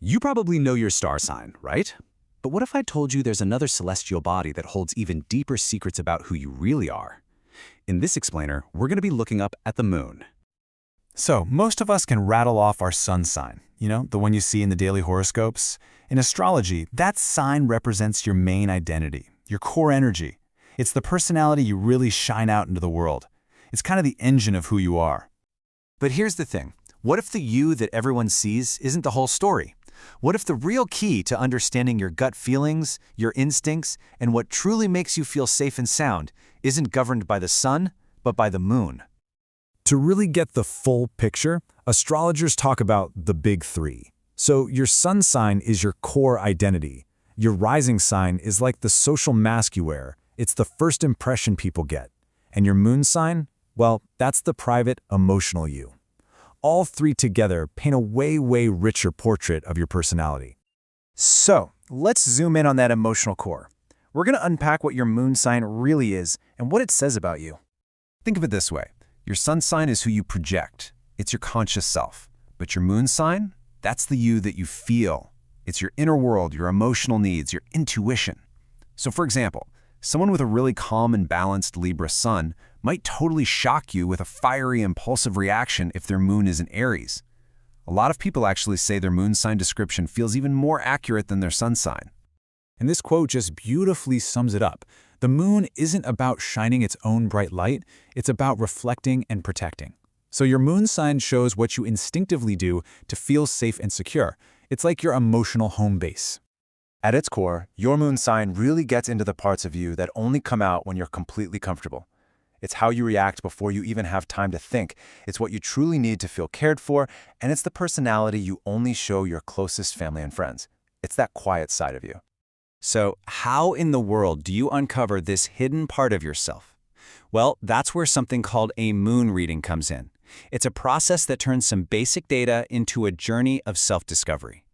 You probably know your star sign, right? But what if I told you there's another celestial body that holds even deeper secrets about who you really are? In this explainer, we're going to be looking up at the moon. So, most of us can rattle off our sun sign, the one you see in the daily horoscopes. In astrology, that sign represents your main identity, your core energy. It's the personality you really shine out into the world. It's kind of the engine of who you are. But here's the thing. What if the you that everyone sees isn't the whole story? What if the real key to understanding your gut feelings, your instincts, and what truly makes you feel safe and sound isn't governed by the sun, but by the moon? To really get the full picture, astrologers talk about the big three. So your sun sign is your core identity. Your rising sign is like the social mask you wear. It's the first impression people get. And your moon sign? Well, that's the private, emotional you. All three together paint a way richer portrait of your personality. So, let's zoom in on that emotional core. We're going to unpack what your moon sign really is and what it says about you. Think of it this way. Your sun sign is who you project. It's your conscious self. But your moon sign? That's the you that you feel. It's your inner world, your emotional needs, your intuition. So for example, someone with a really calm and balanced Libra sun might totally shock you with a fiery, impulsive reaction if their moon is in Aries. A lot of people actually say their moon sign description feels even more accurate than their sun sign. And this quote just beautifully sums it up. The moon isn't about shining its own bright light, it's about reflecting and protecting. So your moon sign shows what you instinctively do to feel safe and secure. It's like your emotional home base. At its core, your moon sign really gets into the parts of you that only come out when you're completely comfortable. It's how you react before you even have time to think. It's what you truly need to feel cared for, and it's the personality you only show your closest family and friends. It's that quiet side of you. So, how in the world do you uncover this hidden part of yourself? Well, that's where something called a moon reading comes in. It's a process that turns some basic data into a journey of self-discovery.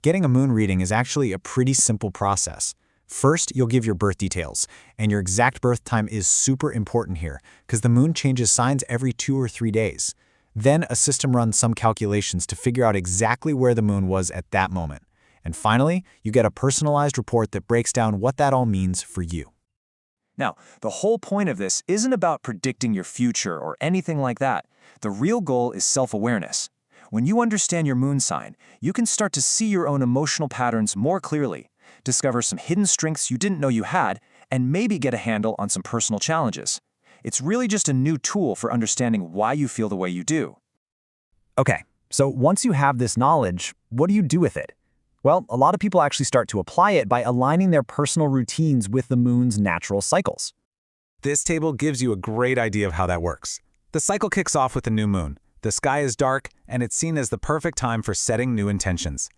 Getting a moon reading is actually a pretty simple process. First, you'll give your birth details, and your exact birth time is super important here because the moon changes signs every 2 or 3 days. Then a system runs some calculations to figure out exactly where the moon was at that moment. And finally, you get a personalized report that breaks down what that all means for you. Now, the whole point of this isn't about predicting your future or anything like that. The real goal is self-awareness. When you understand your moon sign, you can start to see your own emotional patterns more clearly, discover some hidden strengths you didn't know you had, and maybe get a handle on some personal challenges. It's really just a new tool for understanding why you feel the way you do. Okay, so once you have this knowledge, what do you do with it? Well, a lot of people actually start to apply it by aligning their personal routines with the moon's natural cycles. This table gives you a great idea of how that works. The cycle kicks off with the new moon. The sky is dark, and it's seen as the perfect time for setting new intentions.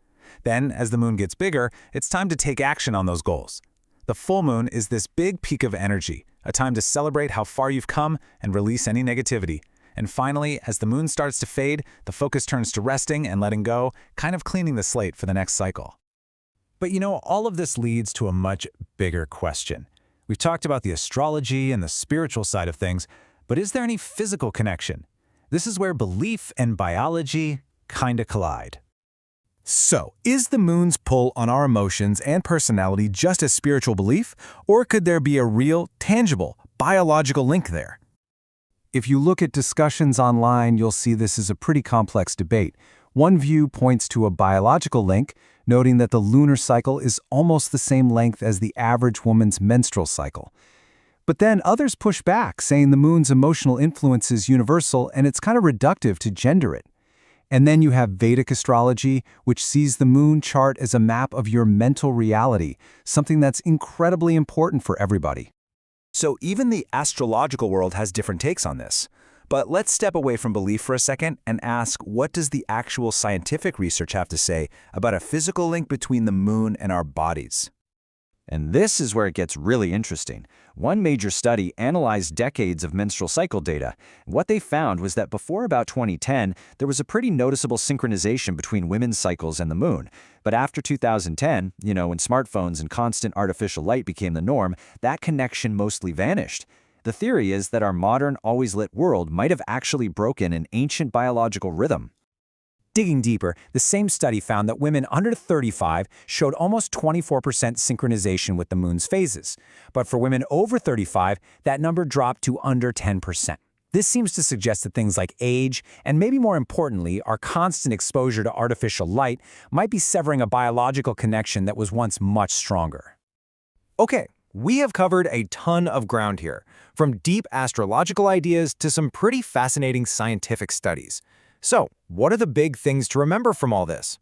Then, as the moon gets bigger, it's time to take action on those goals. The full moon is this big peak of energy, a time to celebrate how far you've come and release any negativity. And finally, as the moon starts to fade, the focus turns to resting and letting go, kind of cleaning the slate for the next cycle. But all of this leads to a much bigger question. We've talked about the astrology and the spiritual side of things, but is there any physical connection? This is where belief and biology kinda collide. So, is the moon's pull on our emotions and personality just a spiritual belief, or could there be a real, tangible, biological link there? If you look at discussions online, you'll see this is a pretty complex debate. One view points to a biological link, noting that the lunar cycle is almost the same length as the average woman's menstrual cycle. But then others push back, saying the moon's emotional influence is universal and it's kind of reductive to gender it. And then you have Vedic astrology, which sees the moon chart as a map of your mental reality, something that's incredibly important for everybody. So even the astrological world has different takes on this. But let's step away from belief for a second and ask, what does the actual scientific research have to say about a physical link between the moon and our bodies? And this is where it gets really interesting. One major study analyzed decades of menstrual cycle data. What they found was that before about 2010, there was a pretty noticeable synchronization between women's cycles and the moon. But after 2010, when smartphones and constant artificial light became the norm, that connection mostly vanished. The theory is that our modern, always lit world might have actually broken an ancient biological rhythm. Digging deeper, the same study found that women under 35 showed almost 24% synchronization with the moon's phases. But for women over 35, that number dropped to under 10%. This seems to suggest that things like age, and maybe more importantly, our constant exposure to artificial light, might be severing a biological connection that was once much stronger. Okay, we have covered a ton of ground here, from deep astrological ideas to some pretty fascinating scientific studies. So, what are the big things to remember from all this?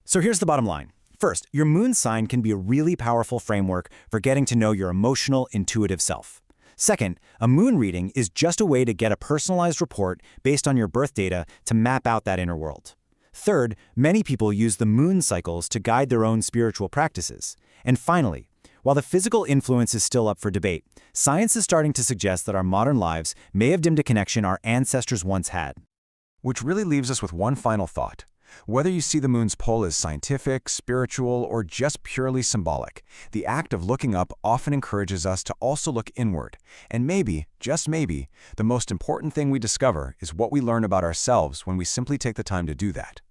So here's the bottom line. First, your moon sign can be a really powerful framework for getting to know your emotional, intuitive self. Second, a moon reading is just a way to get a personalized report based on your birth data to map out that inner world. Third, many people use the moon cycles to guide their own spiritual practices. And finally, while the physical influence is still up for debate, science is starting to suggest that our modern lives may have dimmed a connection our ancestors once had. Which really leaves us with one final thought. Whether you see the moon's pull as scientific, spiritual, or just purely symbolic, the act of looking up often encourages us to also look inward. And maybe, just maybe, the most important thing we discover is what we learn about ourselves when we simply take the time to do that.